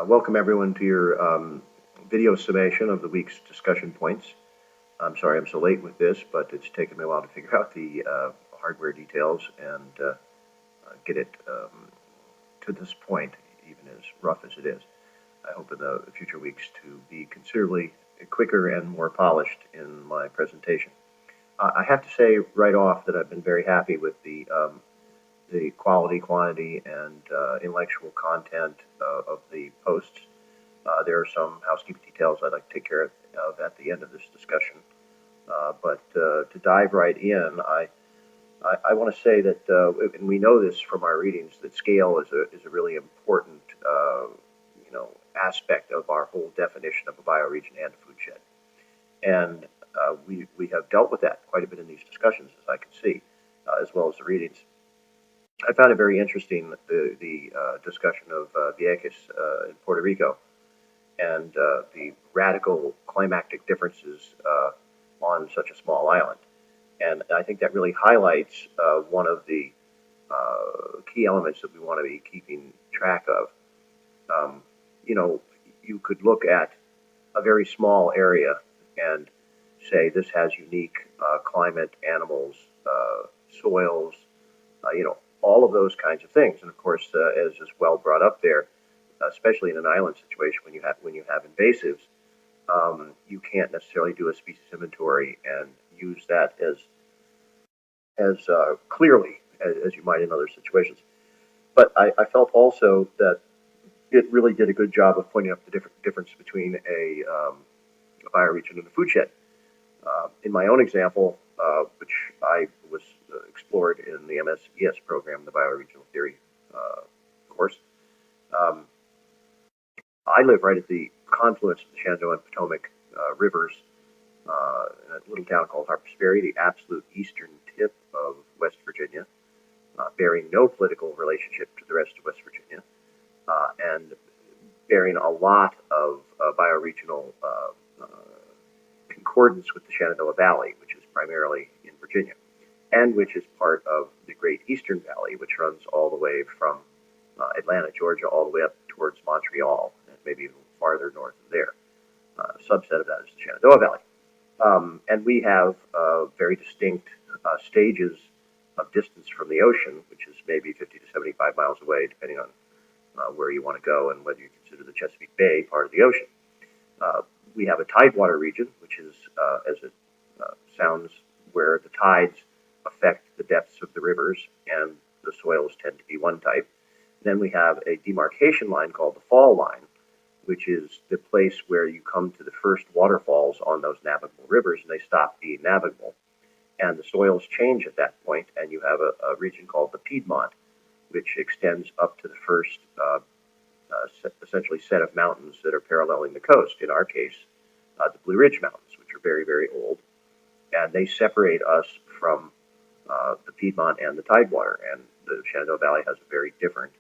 Welcome everyone to your video summation of the week's discussion points. I'm sorry I'm so late with this, but it's taken me a while to figure out the hardware details and get it to this point, even as rough as it is. I hope in the future weeks to be considerably quicker and more polished in my presentation. I have to say right off that I've been very happy with the quality, quantity, and intellectual content of the posts. There are some housekeeping details I'd like to take care of at the end of this discussion. But to dive right in, I want to say that, and we know this from our readings, that scale is a really important aspect of our whole definition of a bioregion and a food shed. And we have dealt with that quite a bit in these discussions, as I can see, as well as the readings. I found it very interesting the discussion of Vieques in Puerto Rico and the radical climatic differences on such a small island. And I think that really highlights one of the key elements that we want to be keeping track of. You could look at a very small area and say this has unique climate, animals, soils, all of those kinds of things. And of course, as is well brought up there, especially in an island situation when you have invasives, you can't necessarily do a species inventory and use that as clearly as you might in other situations. But I felt also that it really did a good job of pointing out the difference between a bioregion and a food shed. In my own example, which I was explored in the MSFS program, the bioregional theory course, I live right at the confluence of the Shenandoah and Potomac rivers in a little town called Harpers Ferry, the absolute eastern tip of West Virginia, bearing no political relationship to the rest of West Virginia, and bearing a lot of bioregional concordance with the Shenandoah Valley, which is primarily in Virginia, and which is part of the Great Eastern Valley, which runs all the way from Atlanta, Georgia, all the way up towards Montreal, and maybe even farther north of there. A subset of that is the Shenandoah Valley. And we have very distinct stages of distance from the ocean, which is maybe 50 to 75 miles away, depending on where you want to go and whether you consider the Chesapeake Bay part of the ocean. We have a tidewater region, which is, as it sounds, where the tides affect the depths of the rivers and the soils tend to be one type. Then we have a demarcation line called the fall line, which is the place where you come to the first waterfalls on those navigable rivers and they stop being navigable. And the soils change at that point, and you have a region called the Piedmont, which extends up to the first essentially set of mountains that are paralleling the coast. In our case, the Blue Ridge Mountains, which are very, very old, and they separate us from the Piedmont and the Tidewater. And the Shenandoah Valley has a very different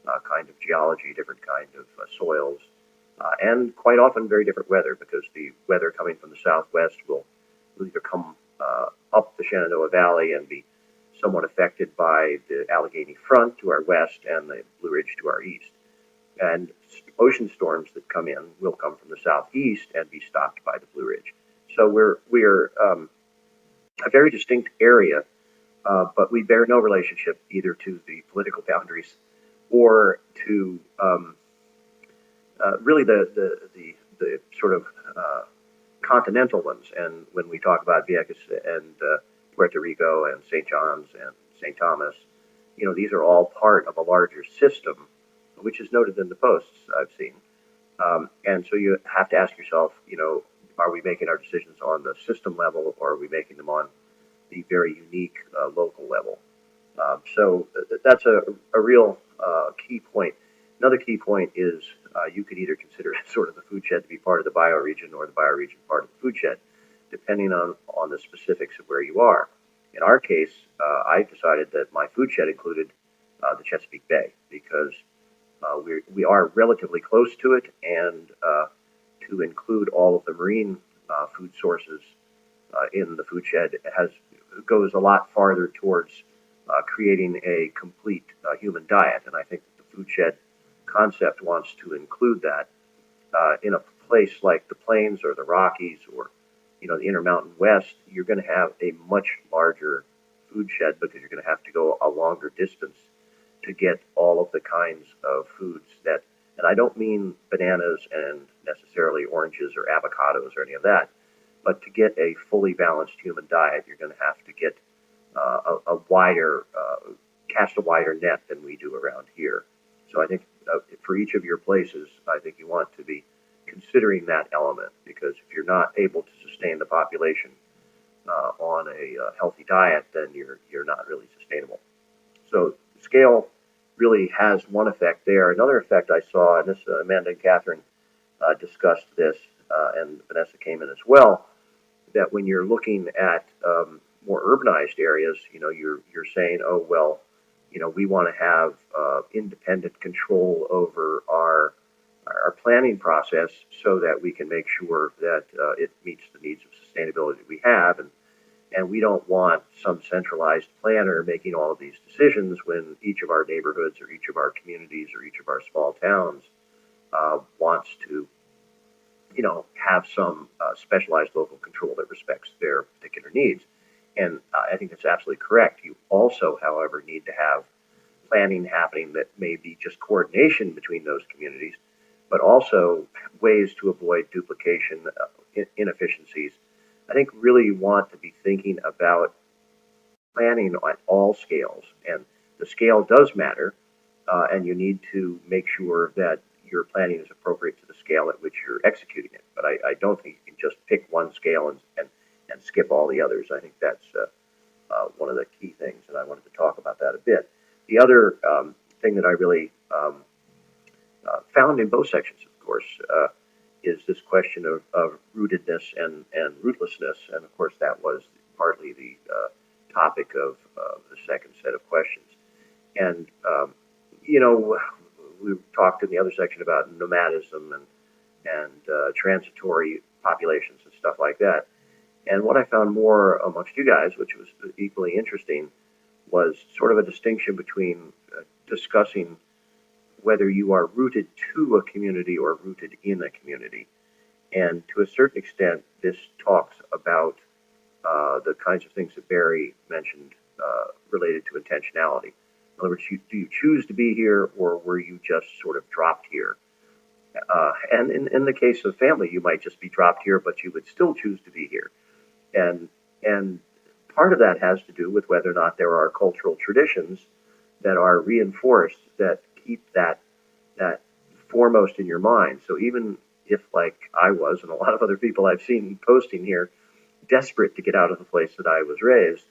kind of geology, different kind of soils, and quite often very different weather, because the weather coming from the southwest will either come up the Shenandoah Valley and be somewhat affected by the Allegheny Front to our west and the Blue Ridge to our east. And ocean storms that come in will come from the southeast and be stopped by the Blue Ridge. So we're a very distinct area, but we bear no relationship either to the political boundaries or to really the sort of continental ones. And when we talk about Vieques and Puerto Rico and St. John's and St. Thomas, these are all part of a larger system, which is noted in the posts I've seen. And so you have to ask yourself, are we making our decisions on the system level, or are we making them on the very unique local level? So that's a real key point. Another key point is you could either consider sort of the food shed to be part of the bioregion or the bioregion part of the food shed, depending on the specifics of where you are. In our case, I decided that my food shed included the Chesapeake Bay because we are relatively close to it, and to include all of the marine food sources in the food shed goes a lot farther towards creating a complete human diet. And I think that the food shed concept wants to include that in a place like the Plains or the Rockies or the Intermountain West, you're going to have a much larger food shed because you're going to have to go a longer distance to get all of the kinds of foods that, and I don't mean bananas and necessarily oranges or avocados or any of that, but to get a fully balanced human diet, you're going to have to get a wider, cast a wider net than we do around here. So I think for each of your places, I think you want to be considering that element, because if you're not able to sustain the population on a healthy diet, then you're not really sustainable. So scale really has one effect there. Another effect I saw, and this Amanda and Catherine discussed this, and Vanessa came in as well, that when you're looking at more urbanized areas, you're saying, oh well, we want to have independent control over our planning process so that we can make sure that it meets the needs of sustainability that we have, and we don't want some centralized planner making all of these decisions when each of our neighborhoods or each of our communities or each of our small towns wants to have some specialized local control that respects their particular needs. And I think that's absolutely correct. You also, however, need to have planning happening that may be just coordination between those communities, but also ways to avoid duplication, inefficiencies. I think really you want to be thinking about planning at all scales, and the scale does matter, and you need to make sure that your planning is appropriate to the scale at which you're executing it. But I don't think you can just pick one scale and skip all the others. I think that's one of the key things, and I wanted to talk about that a bit. The other thing that I really found in both sections, of course, is this question of rootedness and rootlessness, and of course that was partly the topic of the second set of questions. And we talked in the other section about nomadism and transitory populations and stuff like that. And what I found more amongst you guys, which was equally interesting, was sort of a distinction between discussing whether you are rooted to a community or rooted in a community. And to a certain extent, this talks about the kinds of things that Barry mentioned related to intentionality. In other words, do you choose to be here, or were you just sort of dropped here? And in the case of family, you might just be dropped here, but you would still choose to be here. And part of that has to do with whether or not there are cultural traditions that are reinforced that keep that foremost in your mind. So even if, like I was, and a lot of other people I've seen posting here, desperate to get out of the place that I was raised,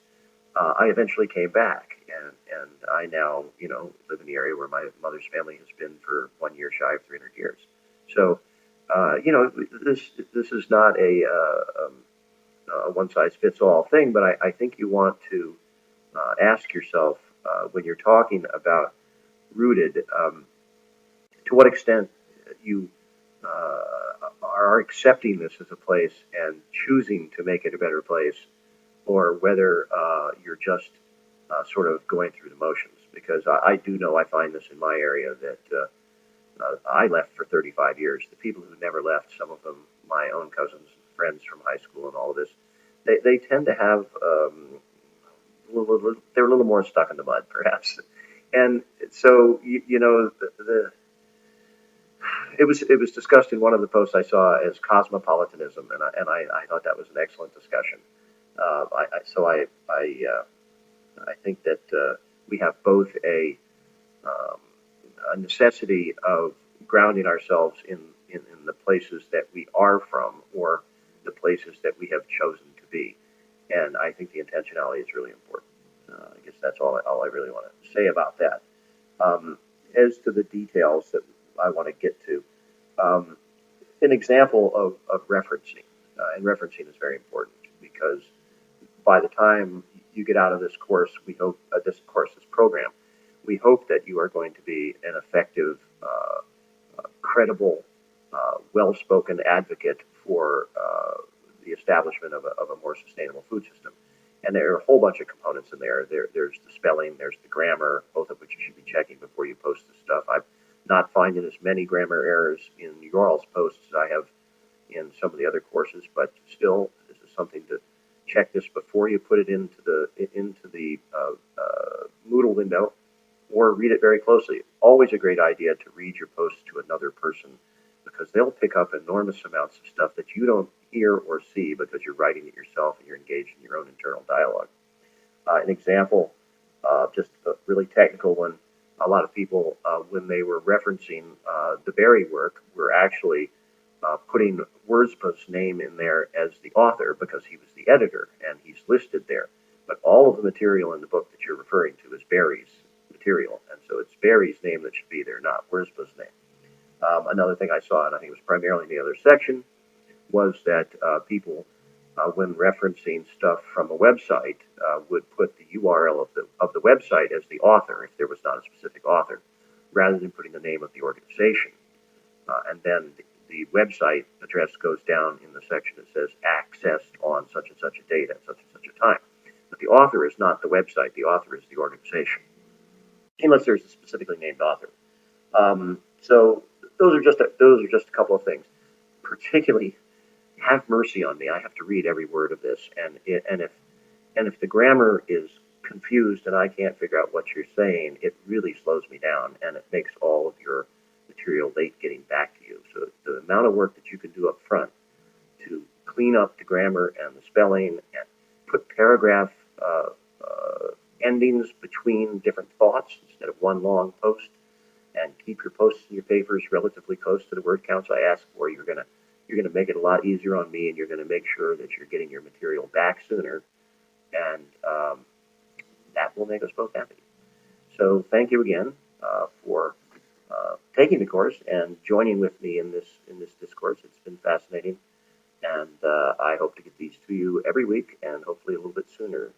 I eventually came back, and I now live in the area where my mother's family has been for 1 year shy of 300 years. So this is not a one size fits all thing, but I think you want to ask yourself when you're talking about rooted, to what extent you are accepting this as a place and choosing to make it a better place, or whether you're just sort of going through the motions. Because I do know, I find this in my area, that I left for 35 years. The people who never left, some of them my own cousins, friends from high school and all of this, they tend to have, they're a little more stuck in the mud, perhaps. And so, it was discussed in one of the posts I saw as cosmopolitanism, and I thought that was an excellent discussion. I think that we have both a necessity of grounding ourselves in the places that we are from, or the places that we have chosen to be, and I think the intentionality is really important. I guess that's all I really want to say about that. As to the details that I want to get to, an example of referencing, and referencing is very important, because by the time you get out of this course, we hope this program, we hope that you are going to be an effective, credible, well-spoken advocate for the establishment of a more sustainable food system. And there are a whole bunch of components in there. There's the spelling, there's the grammar, both of which you should be checking before you post this stuff. not finding as many grammar errors in your all's posts as I have in some of the other courses, but still, this is something to check this before you put it into the Moodle window, or read it very closely. Always a great idea to read your posts to another person, because they'll pick up enormous amounts of stuff that you don't hear or see because you're writing it yourself and you're engaged in your own internal dialogue. An example, just a really technical one, a lot of people, when they were referencing the Barry work, were actually putting Wordsworth's name in there as the author because he was the editor and he's listed there. But all of the material in the book that you're referring to is Barry's material, and so it's Barry's name that should be there, not Wordsworth's name. Another thing I saw, and I think it was primarily in the other section, was that people, when referencing stuff from a website, would put the URL of the website as the author if there was not a specific author, rather than putting the name of the organization. And then the website address goes down in the section that says accessed on such and such a date at such and such a time. But the author is not the website, the author is the organization, unless there's a specifically named author. So those are just a couple of things. Particularly, have mercy on me. I have to read every word of this, and if the grammar is confused and I can't figure out what you're saying, it really slows me down, and it makes all of your material late getting back to you. So the amount of work that you can do up front to clean up the grammar and the spelling and put paragraph endings between different thoughts instead of one long post, and keep your posts and your papers relatively close to the word counts I ask for, you're gonna make it a lot easier on me, and you're gonna make sure that you're getting your material back sooner, and that will make us both happy. So thank you again for taking the course and joining with me in this discourse. It's been fascinating, and I hope to get these to you every week, and hopefully a little bit sooner